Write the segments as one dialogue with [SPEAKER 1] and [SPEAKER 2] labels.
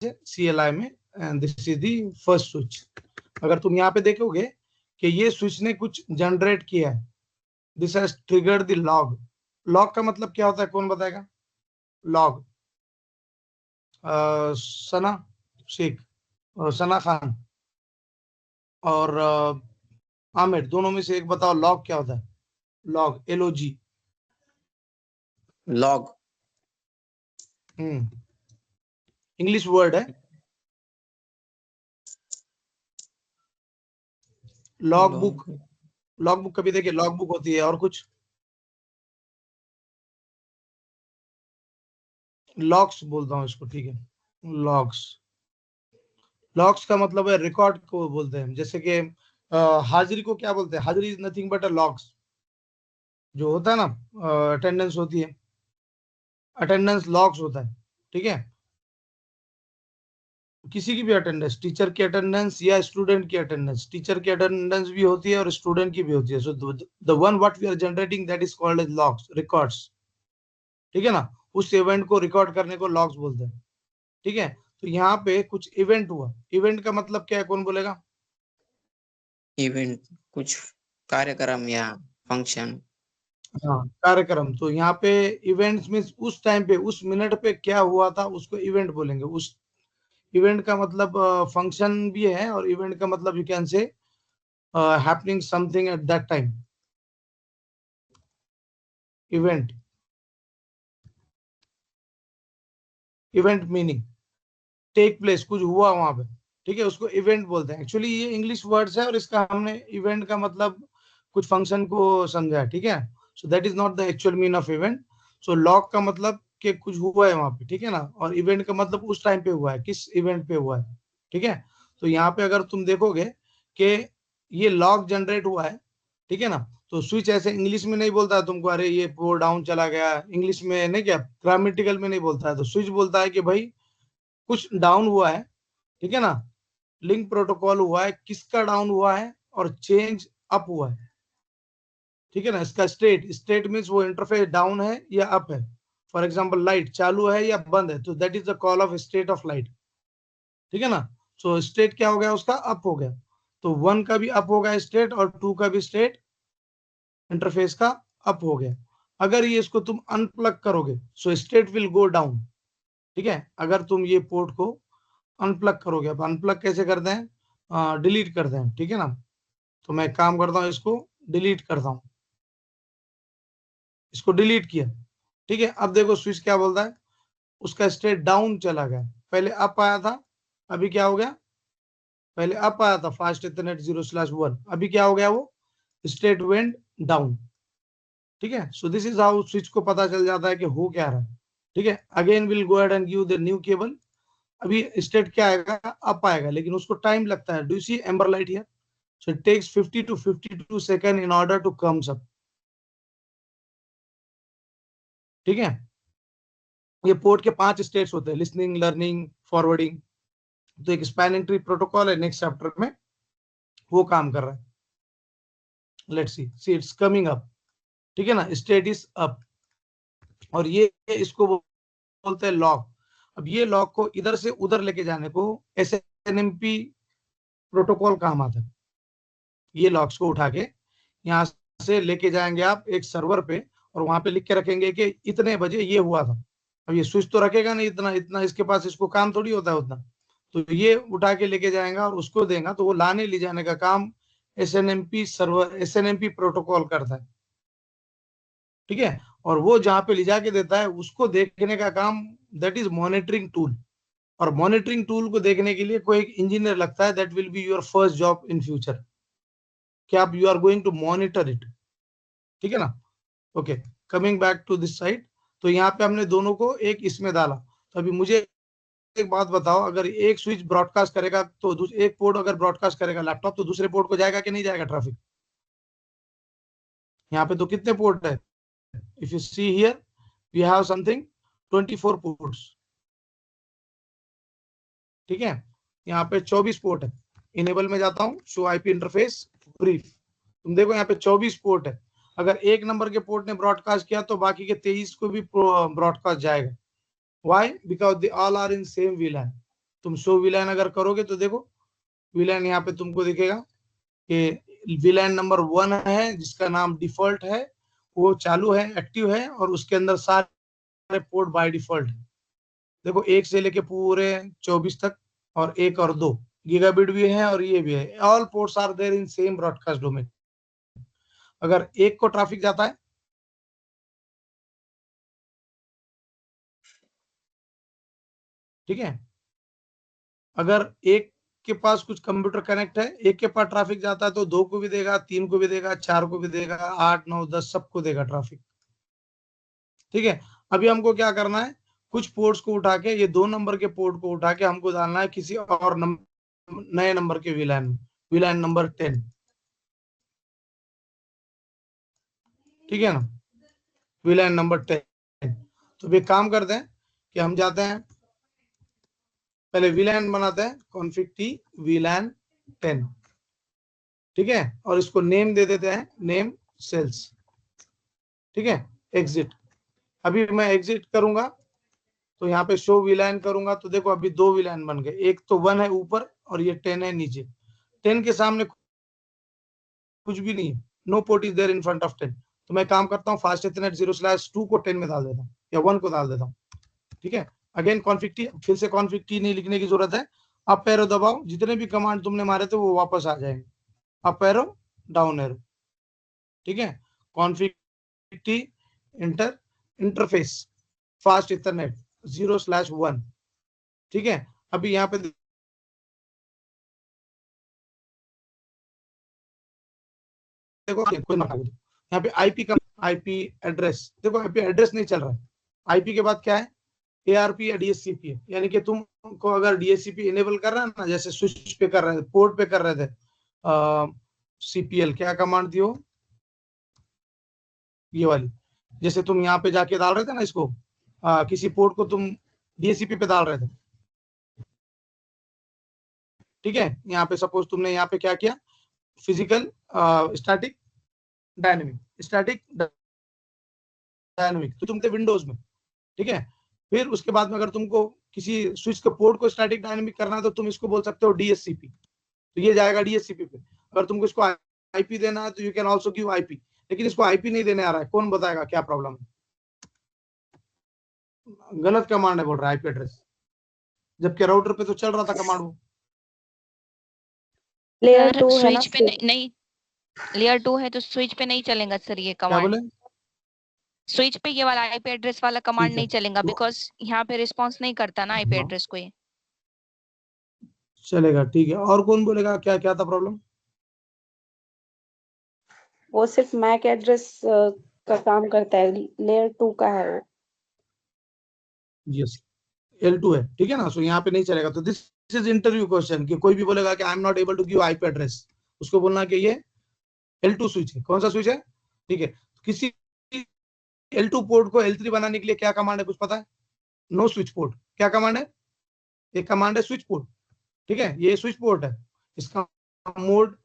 [SPEAKER 1] है CLI में, and this is the first switch. अगर तुम यहाँ पे देखोगे कि ये स्विच ने कुछ जनरेट किया है, this has triggered the log. Log का मतलब क्या होता है, कौन बताएगा? लॉग, सना शेख, सना खान और आमिर, दोनों में से एक बताओ लॉग क्या होता है? Log, LOG।
[SPEAKER 2] Log
[SPEAKER 1] English word है। लॉग बुक, लॉग बुक कभी देखिए, लॉग बुक होती है। और कुछ? लॉग्स बोलता हूँ इसको, ठीक है, लॉग्स। लॉग्स का मतलब है रिकॉर्ड को बोलते हैं। जैसे कि हाजिरी को क्या बोलते हैं? हाजिरी is nothing but a logs, जो होता है ना, अटेंडेंस होती है, अटेंडेंस लॉग्स होता है, ठीक है। किसी की भी अटेंडेंस, टीचर की अटेंडेंस या स्टूडेंट की अटेंडेंस, टीचर की अटेंडेंस भी होती है और स्टूडेंट की भी होती है। So the one what we are generating, that is called as logs, records, ठीक है ना। उस इवेंट को रिकॉर्ड करने को लॉग्स बोलते हैं, ठीक है। तो यहाँ पे कुछ इवेंट हुआ। इवेंट का मतलब क्या है, कौन बोलेगा?
[SPEAKER 2] इवेंट, कुछ कार्यक्रम या फंक्शन।
[SPEAKER 1] हाँ, कार्यक्रम। तो यहाँ पे इवेंट्स में उस टाइम पे, उस मिनट पे क्या हुआ था, उसको इवेंट बोलेंगे। उस इवेंट का मतलब फंक्शन भी है, और इवेंट का मतलब you can say happening something at that time. Event, event meaning take place, कुछ हुआ वहां पे, ठीक है, उसको इवेंट बोलते हैं। एक्चुअली ये इंग्लिश वर्ड्स है और इसका हमने इवेंट का मतलब कुछ फंक्शन को समझा है, ठीक है। So that is not the actual mean of event. So log का मतलब कि कुछ हुआ है वहां पे, ठीक है ना, और इवेंट का मतलब उस टाइम पे हुआ है, किस इवेंट पे हुआ है, ठीक है। तो यहाँ पे अगर तुम देखोगे कि ये लॉग जनरेट हुआ है, ठीक है ना, तो स्विच ऐसे इंग्लिश में नहीं बोलता है तुमको, अरे ये पोर डाउन चला गया, इंग्लिश में नहीं, क्या ग्रामेटिकल में नहीं बोलता है। तो स्विच बोलता है कि भाई कुछ डाउन हुआ है, ठीक है ना, लिंक प्रोटोकॉल हुआ है, किसका डाउन हुआ है, और चेंज अप हुआ है, ठीक है ना। इसका स्टेट, स्टेट मीन्स वो इंटरफेस डाउन है या अप है। फॉर एग्जांपल लाइट चालू है या बंद है, तो that is the call of state of light, ठीक है ना। सो स्टेट क्या हो गया उसका? अप हो गया। तो 1 का भी अप हो गया स्टेट, और 2 का भी स्टेट इंटरफेस का अप हो गया। अगर ये इसको तुम अनप्लग करोगे, सो स्टेट विल गो डाउन, ठीक है। अगर तुम ये पोर्ट को अनप्लग करोगे, अब अनप्लग कैसे करते हैं? डिलीट करते हैं, ठीक है ना। तो मैं काम करता हूँ, इसको डिलीट करता हूँ, इसको डिलीट किया, ठीक है। अब देखो स्विच क्या बोलता है, उसका स्टेट डाउन चला गया, पहले अप आया था, अभी क्या हो गया? पहले अप आया था फास्ट इथरनेट 0/1, अभी क्या हो गया? वो स्टेट वेंट डाउन, ठीक है। So this is how switch को पता चल जाता है कि हो क्या रहा है, ठीक है। Again will go ahead and give the new cable. अभी स्टेट क्या आएगा? अप आएगा, लेकिन उसको टाइम लगता है। Do you see amber light here? So it takes 50 to 52 second in order to comes up, ठीक है। ये पोर्ट के 5 स्टेट्स होते हैं, लिसनिंग, लर्निंग, फॉरवर्डिंग। तो एक स्पैनिंग ट्री प्रोटोकॉल है, नेक्स्ट चैप्टर में वो काम कर रहा है। Let's see, see it's coming up, ठीक है ना, स्टेट इज अप। और ये इसको बोलते हैं लॉग। अब ये लॉग को इधर से उधर लेके जाने को SNMP प्रोटोकॉल काम आता है। ये लॉग्स को उठा के यहाँ से लेके जाएंगे आप एक सर्वर पे, और वहां पे लिख के रखेंगे कि इतने बजे ये हुआ था। अब ये स्विच तो रखेगा नहीं इतना इतना, इसके पास इसको काम थोड़ी होता है उतना। तो ये उठा के लेके जाएगा और उसको देगा, तो वो लाने ले जाने का काम SNMP सर्वर, SNMP प्रोटोकॉल करता है, ठीक है। और वो जहाँ पे ले जाके देता है उसको देखने का काम, दैट इज मॉनिटरिंग टूल। और मॉनिटरिंग टूल को देखने के लिए कोई एक इंजीनियर लगता है, that will be your first job in future, कि आप you are going to monitor it, ठीक है ना। Okay, coming back to this side. तो यहाँ पे हमने दोनों को एक इसमें डाला। तो अभी मुझे एक बात बताओ, अगर एक स्विच ब्रॉडकास्ट करेगा, तो एक पोर्ट अगर ब्रॉडकास्ट करेगा लैपटॉप, तो दूसरे पोर्ट को जाएगा कि नहीं जाएगा ट्रैफिक? यहाँ पे तो कितने पोर्ट है? If you see here we have something 24 ports, ठीक है। यहाँ पे 24 पोर्ट है। इनेबल में जाता हूँ, शो आईपी इंटरफेस ब्रीफ। तुम देखो यहाँ पे 24 पोर्ट है। अगर एक नंबर के पोर्ट ने ब्रॉडकास्ट किया तो बाकी के 23 को भी ब्रॉडकास्ट जाएगा। Why? Because they all are in same VLAN. तुम शो वीलैन अगर करोगे तो देखो वीलैन यहाँ पे तुमको दिखेगा कि वीलैन नंबर 1 है जिसका नाम डिफॉल्ट है, वो चालू है, एक्टिव है, और उसके अंदर सारे पोर्ट बाय डिफॉल्ट है। देखो 1 से लेके पूरे 24 तक, और 1 और 2 गीगाबिट भी है और ये भी है। All ports are there in same broadcast domain. अगर एक को ट्रैफिक जाता है, ठीक है, अगर एक के पास कुछ कंप्यूटर कनेक्ट है, एक के पास ट्रैफिक जाता है तो 2 को भी देगा, 3 को भी देगा, 4 को भी देगा, 8 9 10 सबको देगा ट्रैफिक। ठीक है, अभी हमको क्या करना है, कुछ पोर्ट्स को उठा के, ये 2 नंबर के पोर्ट को उठा के हमको डालना है किसी और नए नंबर के वीलैन में, वीलैन नंबर 10। ठीक है ना, वीलैन नंबर 10। तो भी काम करते हैं कि हम जाते हैं, पहले वीलैन बनाते हैं, कॉन्फ़िग टी वीलैन 10। ठीक है, और इसको नेम दे देते हैं, नेम सेल्स। ठीक है, एग्जिट। अभी मैं एग्जिट करूंगा तो यहाँ पे शो वीलैन करूंगा तो देखो अभी 2 वीलैन बन गए, एक तो 1 है ऊपर और ये 10 है नीचे। 10 के सामने कुछ भी नहीं है, no port is there in front of 10। तो मैं काम करता हूँ फास्ट इथरनेट 0/2 को 10 में डाल देता हूँ या 1 को डाल देता हूँ। ठीक है, अगेन कॉन्फ़िग टी, फिर से कॉन्फ़िग टी नहीं लिखने की जरूरत है, अप एरो दबाओ, जितने भी कमांड तुमने मारे थे वो वापस आ जाएंगे, अप एरो डाउन एरो। ठीक है, config T inter interface fast Ethernet 0/1। ठीक है, अभी यहाँ पे देखो कोई ना, यहाँ पे आईपी का आईपी एड्रेस, देखो आईपी एड्रेस नहीं चल रहा है, आईपी के बाद क्या है, एआरपी या डीएससीपी है। यानी कि तुमको अगर डीएससीपी इनेबल कर रहा है ना, जैसे स्विच पे कर रहे थे, पोर्ट पे कर रहे थे, सीपीएल क्या कमांड दी हो, ये वाली, जैसे तुम यहाँ पे जाके डाल रहे थे ना इसको, किसी पोर्ट को तुम डीएससीपी पे डाल रहे थे। ठीक है, यहाँ पे सपोज तुमने यहाँ पे क्या किया, physical static dynamic, static dynamic, तो तुम थे विंडोज में। ठीक है, फिर उसके बाद में अगर तुमको किसी स्विच के पोर्ट को स्टैटिक डायनेमिक करना है तो तुम इसको बोल सकते हो डीएससीपी, तो ये जाएगा डीएससीपी पे। अगर तुमको इसको आईपी देना है तो you can also give IP, लेकिन इसको आईपी नहीं देने आ रहा है, कौन बताएगा क्या प्रॉब्लम है, गलत कमांड है बोल रहा है आईपी एड्रेस, जबकि राउटर पे तो चल रहा था कमांड वो।
[SPEAKER 3] लेयर
[SPEAKER 4] सर
[SPEAKER 3] 2 है ना,
[SPEAKER 4] स्विच पे नहीं, लेयर 2 है तो स्विच पे नहीं चलेगा सर ये
[SPEAKER 1] क्या
[SPEAKER 4] कमांड।
[SPEAKER 1] बोले,
[SPEAKER 4] स्विच पे ये वाला आईपी एड्रेस वाला कमांड
[SPEAKER 1] ठीक है
[SPEAKER 4] नहीं चलेगा, बिकॉज यहाँ पे रिस्पॉन्स नहीं करता ना आईपी एड्रेस को ये।
[SPEAKER 1] चलेगा, ठीक है, और कौन बोलेगा क्या क्या था प्रॉब्लम।
[SPEAKER 3] वो सिर्फ मैक एड्रेस का काम करता है, लेयर 2 का है वो।
[SPEAKER 1] यस, L2 है, ठीक है ना, सो यहाँ पे नहीं चलेगा। तो दिस इज इंटरव्यू क्वेश्चन, कि कोई भी बोलेगा कि I am not able to give IP address, उसको बोलना कि ये L2 स्विच है। कौन सा स्विच है, ठीक है, किसी L2 पोर्ट को L3 बनाने के लिए क्या कमांड है, कुछ पता है, नो स्विच पोर्ट, क्या कमांड है, एक कमांड है स्विच पोर्ट। ठीक है, ये स्विच पोर्ट है, इसका मोड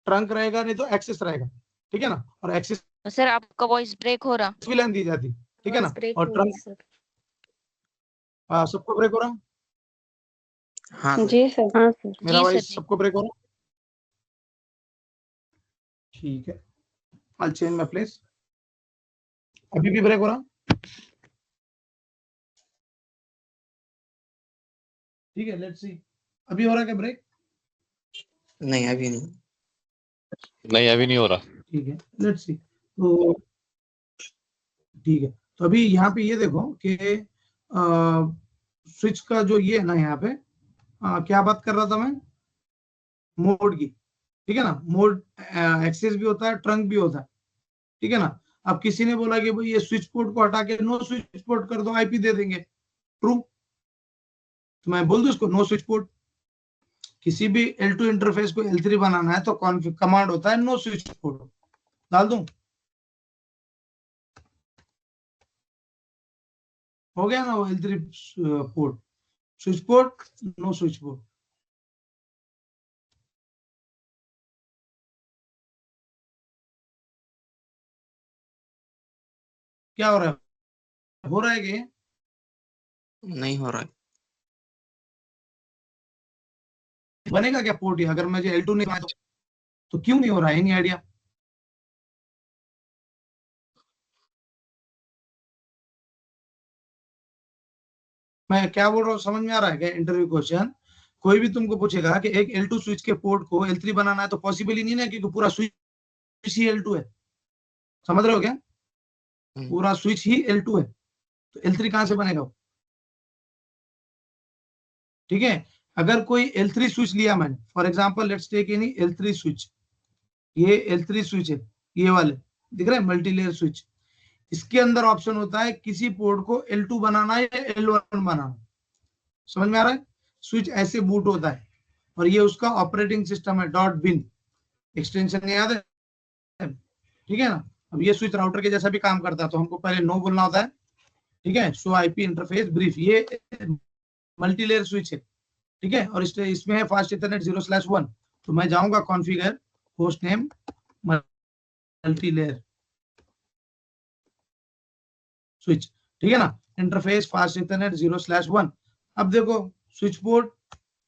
[SPEAKER 1] ट्रंक रहेगा, नहीं तो एक्सेस रहेगा। ठीक है ना, और एक्सेस
[SPEAKER 4] सर आपका वॉइस ब्रेक हो रहा।
[SPEAKER 1] विलन दी जाती, ठीक है ना,
[SPEAKER 3] ब्रेक
[SPEAKER 1] और
[SPEAKER 3] हो रही
[SPEAKER 1] ट्रंक
[SPEAKER 3] सर।
[SPEAKER 1] सबको ब्रेक हो रहा,
[SPEAKER 2] हाँ सर।
[SPEAKER 3] जी सर। हाँ सर।
[SPEAKER 1] मेरा
[SPEAKER 4] जी सर
[SPEAKER 1] वॉइस
[SPEAKER 4] जी।
[SPEAKER 1] सबको ब्रेक हो रहा, ठीक है, आई चेंज माय प्लेस। अभी भी ब्रेक हो रहा, ठीक है, लेट्स सी, अभी हो रहा क्या ब्रेक,
[SPEAKER 2] नहीं अभी नहीं।
[SPEAKER 5] नहीं अभी नहीं हो रहा।
[SPEAKER 1] ठीक है, लेट्स सी। तो ठीक है, तो अभी यहाँ पे ये देखो कि स्विच का जो ये है ना, यहाँ पे क्या बात कर रहा था मैं, मोड की, ठीक है ना, मोड एक्सेस भी होता है, ट्रंक भी होता है, ठीक है ना। अब किसी ने बोला कि भाई ये स्विच पोर्ट को हटा के नो स्विच पोर्ट कर दो, आईपी दे देंगे, ट्रू, तो मैं बोल दूं इसको नो स्विच पोर्ट। किसी भी L2 इंटरफेस को L3 बनाना है तो कमांड होता है नो स्विच पोर्ट, डाल दूं, हो गया ना वो L3 port, switch port, know switch port. क्या हो रहा है कि
[SPEAKER 2] नहीं हो रहा है।
[SPEAKER 1] बनेगा क्या पोर्ट? अगर मुझे L2 नहीं बनाया तो क्यों नहीं हो रहा है? Any idea? मैं क्या बोल रहा हूँ समझ में आ रहा है क्या? इंटरव्यू क्वेश्चन कोई भी तुमको पूछेगा कि एक L2 स्विच के पोर्ट को L3 बनाना है तो पॉसिबल ही नहीं ना, क्योंकि पूरा स्विच ही L2 है। समझ रहे हो क्या? पूरा स्विच ही L2 है, तो L3 कहां से बनेगा? ठीक है, अगर कोई L3 स्विच लिया मैंने, for example let's take any L3 switch, ये L3 स्विच है, ये वाले दिख रहे हैं मल्टी लेयर स्विच। इसके अंदर ऑप्शन होता है किसी पोर्ट को L2 बनाना है या L1 बनाना। समझ में आ रहा है? स्विच ऐसे बूट होता है, और ये उसका ऑपरेटिंग सिस्टम है डॉट बिन, एक्सटेंशन याद है? ठीक है ना? अब ये स्विच राउटर के जैसा भी काम करता है, तो हमको पहले नो बोलना होता है। ठीक है, शो आईपी इंटरफेस ब्रीफ, ये मल्टी लेयर स्विच है। ठीक है, और इसमें है फास्ट इथरनेट 0/1। तो मैं जाऊंगा configure host name multi layer switch, ठीक है ना, इंटरफेस फास्ट इथरनेट 0/1। अब देखो स्विच पोर्ट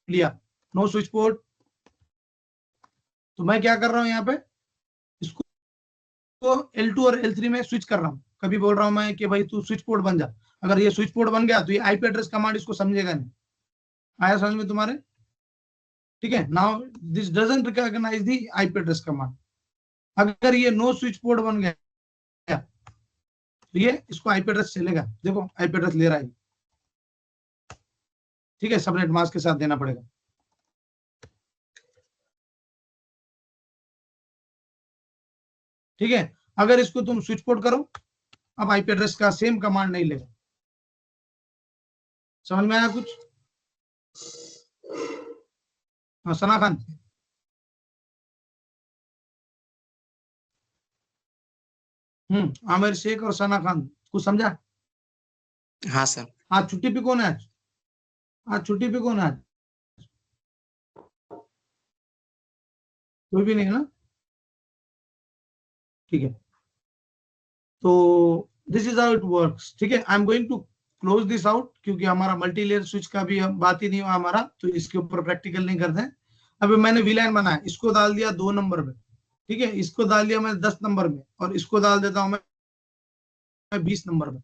[SPEAKER 1] लिया, नो स्विच पोर्ट, तो मैं क्या कर रहा हूं यहाँ पे, इसको L2 और L3 में स्विच कर रहा हूँ। कभी बोल रहा हूँ मैं कि भाई तू स्विच पोर्ट बन जा, अगर ये स्विच पोर्ट बन गया तो ये आईपी एड्रेस कमांड इसको समझेगा नहीं। आया समझ में तुम्हारे? ठीक है, now this doesn't recognise the IP address command. अगर ये नो स्विच पोर्ट बन गया तो ये इसको आईपी एड्रेस चलेगा। देखो आईपी एड्रेस ले रहा है, ठीक है, सबनेट मास्क के साथ देना पड़ेगा। ठीक है, अगर इसको तुम स्विच पोर्ट करो, अब आईपी एड्रेस का सेम कमांड नहीं लेगा। समझ में आया कुछ? हाँ सना खान, आमिर शेख और सना खान, कुछ समझा?
[SPEAKER 2] हाँ सर।
[SPEAKER 1] आज छुट्टी पे कौन है? आज छुट्टी पे कौन है? आज कोई भी नहीं है ना? ठीक है, तो this is how it works. ठीक है, I am going to close this out, क्योंकि हमारा मल्टी लेयर स्विच का भी बात ही नहीं हुआ हमारा, तो इसके ऊपर प्रैक्टिकल नहीं करते हैं। अभी मैंने वीलैन बनाया, इसको डाल दिया 2 नंबर में, ठीक है, इसको डाल दिया मैं 10 नंबर में, और इसको डाल देता हूं मैं 20 नंबर में।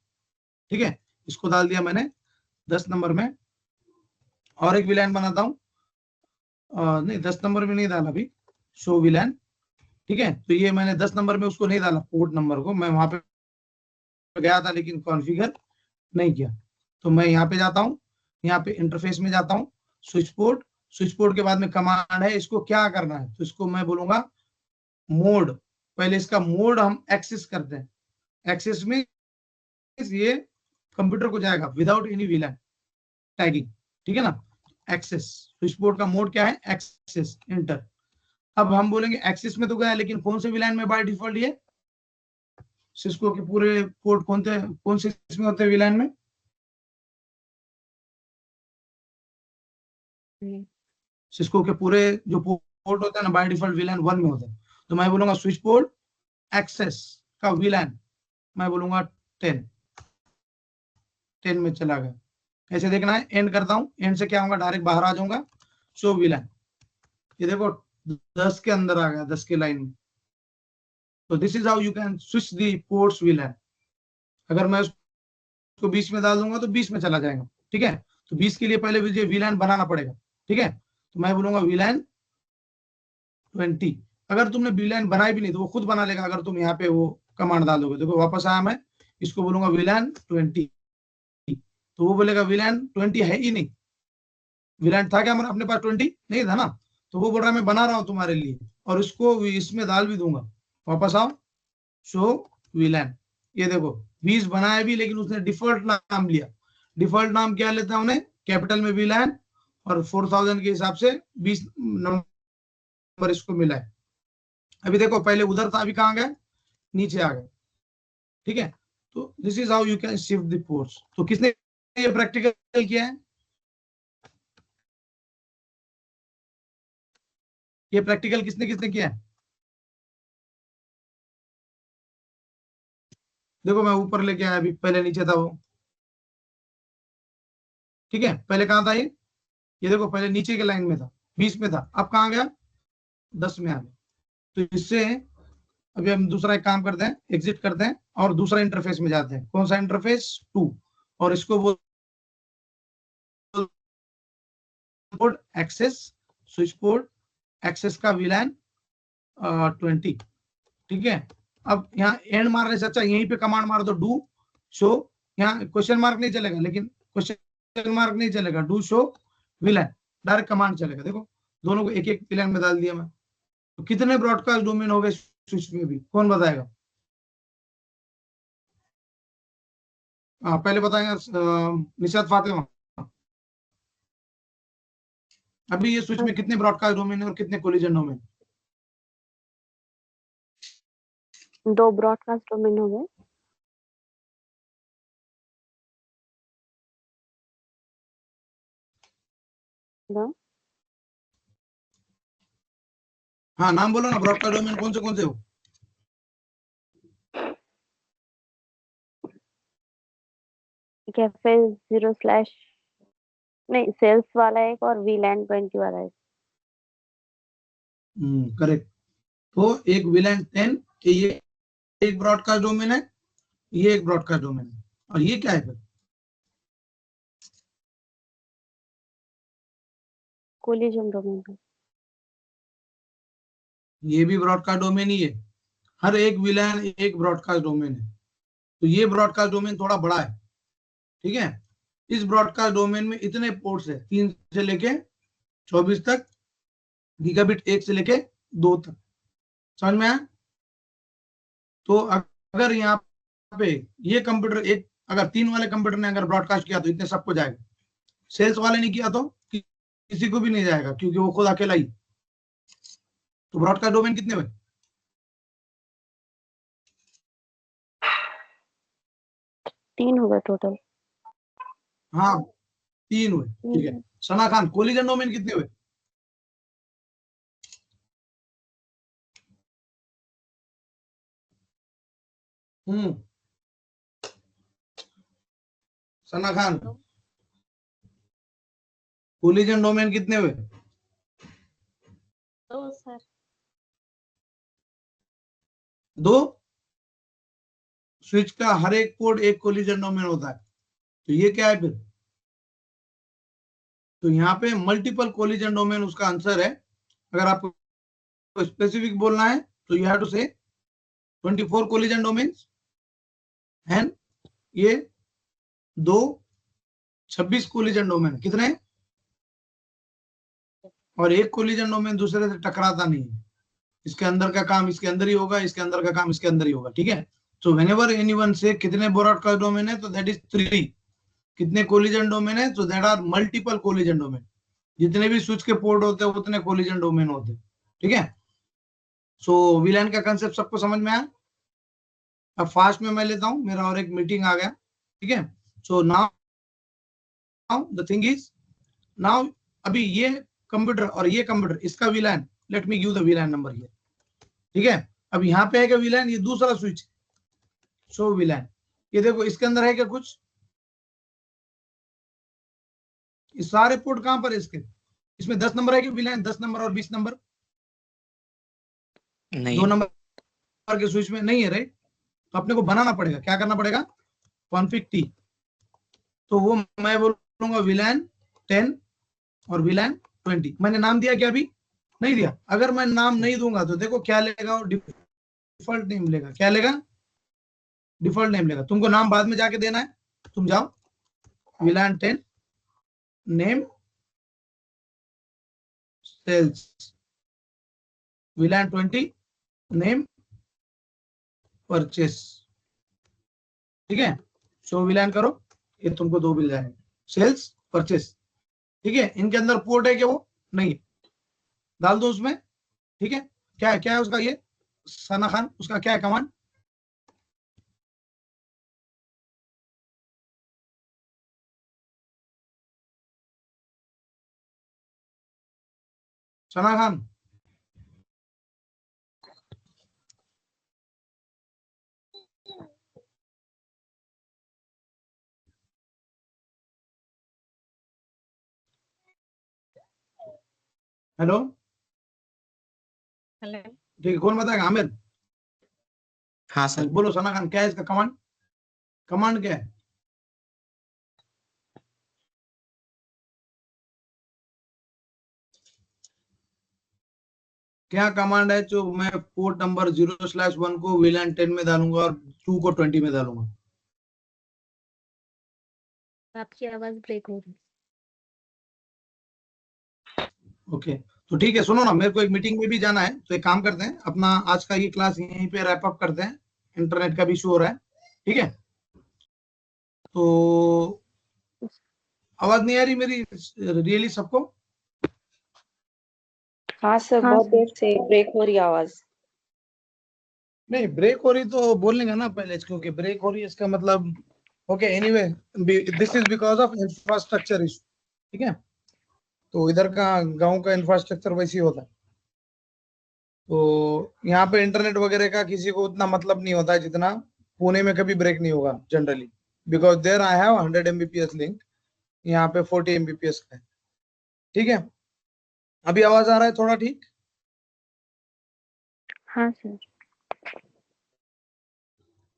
[SPEAKER 1] ठीक है, इसको डाल दिया मैंने 10 नंबर में, और एक वीलैन बनाता हूँ, नहीं 10 नंबर में नहीं डाला अभी, शो वीलैन। ठीक है, तो ये मैंने 10 नंबर में उसको नहीं डाला, पोर्ट नंबर को मैं वहां पे गया था लेकिन कॉन्फ़िगर नहीं किया। तो मैं यहाँ पे जाता हूँ, यहाँ पे इंटरफेस में जाता हूँ, स्विच पोर्ट, स्विच पोर्ट के बाद में कमांड है, इसको क्या करना है, तो इसको मैं बोलूंगा मोड। पहले इसका मोड हम एक्सेस करते हैं, एक्सेस में ये कंप्यूटर को जाएगा विदाउट एनी वीलैन टैगिंग। ठीक है ना, एक्सेस, स्विच पोर्ट का मोड क्या है, एक्सेस, इंटर। अब हम बोलेंगे एक्सेस में तो गया, लेकिन कौन से वीलैन में बाय डिफॉल्ट ये सिस्को के पूरे पोर्ट कौन से इसमें होते हैं वीलैन में? सिस्को के पूरे जो पोर्ट होते हैं ना बाय डिफॉल्ट वीलैन 1 में होते हैं। तो मैं बोलूंगा स्विच पोर्ट एक्सेस का वीलैन, मैं बोलूंगा 10 में चला गया। ऐसे देखना है, एंड करता हूं, एंड से क्या होगा, डायरेक्ट बाहर आ जाऊंगा, शो वीलैन, ये देखो 10 के अंदर आ गया, 10 के लाइन में। तो this is how you can switch the ports वीलैन। अगर मैं उसको 20 में डाल दूंगा तो 20 में चला जाएगा। ठीक है, तो 20 के लिए पहले मुझे वीलैन बनाना पड़ेगा। ठीक है, तो मैं बोलूंगा वीलैन 20। अगर तुमने वीलैन बनाई भी नहीं तो वो खुद बना लेगा, अगर तुम यहाँ पे वो कमांड डालोगे। देखो वापस आया मैं, इसको बोलूंगा वीलैन 20, तो वो बोलेगा वीलैन 20 है ही नहीं, वीलैन था क्या हमारा अपने पास? 20 नहीं था ना, तो वो बोल रहा है मैं बना रहा हूं तुम्हारे लिए, और इसको इसमें डाल भी दूंगा। वापस आओ, शो वीलैन, ये देखो 20 बनाया भी, लेकिन उसने डिफॉल्ट नाम लिया। डिफॉल्ट नाम क्या लेता है उन्हें, कैपिटल में वीलैन, और 4000 के हिसाब से 20 नंबर इसको मिला है। अभी देखो पहले उधर था, अभी कहाँ गया, नीचे आ गया। ठीक है, तो this is how you can shift the ports. तो किसने ये प्रैक्टिकल किया है? ये प्रैक्टिकल किसने किसने किया है? देखो मैं ऊपर लेके आया, अभी पहले नीचे था वो। ठीक है, पहले कहाँ था ये देखो पहले नीचे के लाइन में था, 20 में था, अब कहाँ गया, 10 में आ गया। तो इससे अभी हम दूसरा एक काम करते हैं, एग्जिट करते हैं और दूसरा इंटरफेस में जाते हैं। कौन सा इंटरफेस, 2, और इसको बोल port access, switch port access का वीलैन 20। ठीक है, अब यहाँ एंड मारने से अच्छा यहीं पे कमांड मार दो, डू शो, यहाँ क्वेश्चन मार्क नहीं चलेगा, लेकिन क्वेश्चन मार्क नहीं चलेगा, डू शो वीलैन, डायरेक्ट कमांड चलेगा। देखो दोनों को एक एक वीलैन में डाल दिया मैं। तो कितने ब्रॉडकास्ट डोमेन हो गए स्विच में भी, कौन बताएगा? पहले बताएंगे निशात फातिमा। अभी ये स्विच में कितने ब्रॉडकास्ट डोमेन है और कितने कोलिजन डोमेन?
[SPEAKER 3] 2 ब्रॉडकास्ट डोमेन हो गए। हेलो,
[SPEAKER 1] हाँ नाम बोलो ना, ब्रॉडकास्ट डोमेन कौन से हो?
[SPEAKER 3] कैफे 0 स्लैश नहीं, सेल्स वाला एक और वीलैंड 20 वाला एक।
[SPEAKER 1] करेक्ट। तो एक वीलैन 10, ये एक ब्रॉडकास्ट डोमेन है, ये एक ब्रॉडकास्ट डोमेन है, और ये क्या है फिर?
[SPEAKER 3] कोलिजन डोमेन है।
[SPEAKER 1] ये भी ब्रॉडकास्ट डोमेन ही है। हर एक विलैन एक ब्रॉडकास्ट डोमेन है। तो ये ब्रॉडकास्ट डोमेन थोड़ा बड़ा है, ठीक है। इस ब्रॉडकास्ट डोमेन में इतने पोर्ट्स है, 3 से लेके 24 तक, गीगाबिट 1 से लेके 2 तक। समझ में आया? तो अगर यहाँ पे ये कंप्यूटर एक, अगर 3 वाले कंप्यूटर ने अगर ब्रॉडकास्ट किया तो इतने सबको जाएगा। सेल्स वाले ने किया तो किसी को भी नहीं जाएगा, क्योंकि वो खुद अकेला ही। तो ब्रॉडकास्ट डोमेन कितने हुए?
[SPEAKER 3] 3 हो गए टोटल।
[SPEAKER 1] हाँ 3 हुए, ठीक है। सना खान, कोलिजन डोमेन कितने हुए? हम्म, सना खान, कोलिजन डोमेन कितने हुए?
[SPEAKER 3] 2 सर।
[SPEAKER 1] 2। स्विच का हर एक पोर्ट एक कोलिजन डोमेन होता है, तो ये क्या है फिर? तो यहाँ पे मल्टीपल कोलिजन डोमेन उसका आंसर है। अगर आपको स्पेसिफिक बोलना है तो यू हैव टू से 24 कोलिजन डोमेन्स एंड ये 2 26 कोलिजन डोमेन कितने? और एक कोलिजन डोमेन दूसरे से टकराता नहीं है। इसके अंदर का काम इसके अंदर ही होगा, इसके अंदर का काम इसके अंदर ही होगा, ठीक है। सो व्हेनेवर एनीवन से कितने ब्रॉडकास्ट डोमेन है, तो दैट इज 3। कितने कोलिजन डोमेन है, तो that are multiple collision domain. जितने भी स्विच के पोर्ट होते हैं उतने कोलिजन डोमेन होते हैं, ठीक है। सो वीलैन का कंसेप्ट सबको समझ में आया? अब फास्ट में मैं लेता हूं, मेरा और एक मीटिंग आ गया, ठीक है। So now the thing is, now अभी ये कंप्यूटर और ये कंप्यूटर, इसका वीलैन, let me give the वीलैन number here, ठीक है। अब यहाँ पे है क्या वीलैन, ये दूसरा स्विच, सो वीलैन, ये देखो इसके अंदर है क्या कुछ? ये सारे पोर्ट कहां पर है इसके? इसमें 10 नंबर है कि वीलैन, 10 नंबर और 20 नंबर?
[SPEAKER 2] नहीं
[SPEAKER 1] 2 नंबर के स्विच में नहीं है, राइट। तो अपने को बनाना पड़ेगा, क्या करना पड़ेगा, कॉन्फिग टी। तो वो मैं बोलूंगा विलैन 10 और विलैन 20। मैंने नाम दिया क्या? अभी नहीं दिया। अगर मैं नाम नहीं दूंगा तो देखो क्या लेगा, डिफॉल्ट नेम लेगा। क्या लेगा? डिफॉल्ट नेम लेगा। तुमको नाम बाद में जाके देना है, तुम जाओ विलैन 10 नेम सेल्स, विलैन 20 नेम परचेस, ठीक है। शो विलैन करो, ये तुमको 2 मिल जाएंगे, सेल्स परचेस, ठीक है। इनके अंदर पोर्ट है क्या? वो नहीं है, डाल दो उसमें, ठीक है। क्या है उसका, ये सना खान, उसका क्या है command? Sana Khan, hello,
[SPEAKER 4] hello.
[SPEAKER 1] ठीक है, कौन बताएगा? आमिर,
[SPEAKER 2] हाँ सर।
[SPEAKER 1] बोलो सना खान, क्या है इसका कमांड? कमांड क्या है? क्या कमांड है जो मैं पोर्ट नंबर 0/1 को VLAN 10 में डालूंगा और 2 को 20 में डालूंगा?
[SPEAKER 6] आपकी आवाज ब्रेक हो रही है।
[SPEAKER 1] ओके, तो ठीक है, सुनो ना, मेरे को एक मीटिंग में भी जाना है, तो एक काम करते हैं, अपना आज का ये क्लास यहीं पे रैप अप करते हैं। इंटरनेट का भी इशू हो रहा है, ठीक है? तो आवाज नहीं आ रही मेरी रियली सबको?
[SPEAKER 3] हाँ सर, बहुत देर से ब्रेक हो रही है आवाज।
[SPEAKER 1] नहीं, ब्रेक हो रही तो बोल लेंगे ना पहले, क्योंकि ब्रेक हो रही है इसका मतलब okay. Anyway, this is because of infrastructure issue, ठीक है? तो इधर का गांव का इंफ्रास्ट्रक्चर वैसे ही होता है, तो यहाँ पे इंटरनेट वगैरह का किसी को उतना मतलब नहीं होता है जितना पुणे में कभी ब्रेक नहीं होगा generally, because there I have 100 Mbps link, यहाँ पे 40 Mbps का है, ठीक है? अभी आवाज आ रहा है थोड़ा ठीक?
[SPEAKER 6] हाँ सर।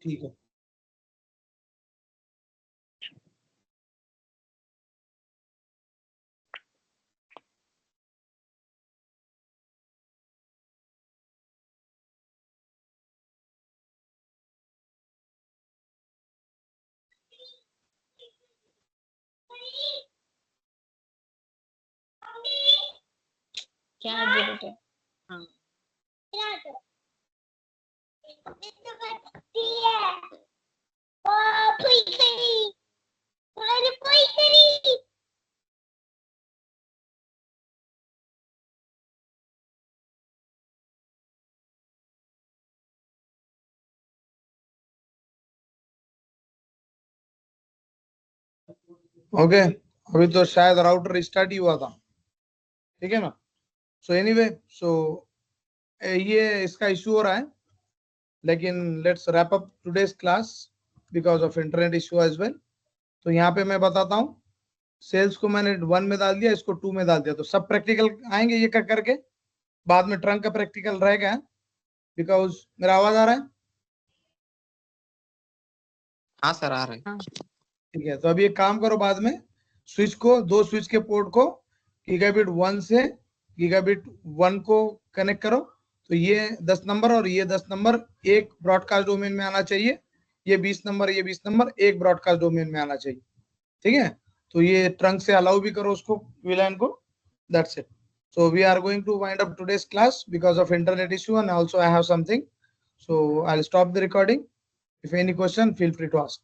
[SPEAKER 1] ठीक है।
[SPEAKER 6] क्या है बेटे? हाँ।
[SPEAKER 1] ओके, अभी तो शायद राउटर स्टार्ट ही हुआ था, ठीक है ना? सो एनीवे, सो ये इसका इशू हो रहा है, लेकिन let's wrap up today's class because of internet issue as well. तो यहाँ पे मैं बताता हूँ, सेल्स को मैंने 1 में डाल दिया, इसको 2 में डाल दिया, तो सब प्रैक्टिकल आएंगे ये कर करके, बाद में ट्रंक का प्रैक्टिकल रहेगा, बिकॉज मेरा आवाज आ रहा है?
[SPEAKER 2] हाँ सर, आ रहे हैं।
[SPEAKER 1] ठीक है, तो अभी एक काम करो, बाद में स्विच को, दो स्विच के पोर्ट को गीगाबिट 1 से गीगाबिट 1 को कनेक्ट करो, तो ये 10 नंबर और ये 10 नंबर एक ब्रॉडकास्ट डोमेन में आना चाहिए, ये 20 नंबर, ये 20 नंबर एक ब्रॉडकास्ट डोमेन में आना चाहिए, ठीक है? तो ये ट्रंक से अलाउ भी करो उसको, VLAN को, that's it. So we are going to wind up today's class because of internet issue, and also I have something, so I'll stop the recording. If any question, feel free to ask.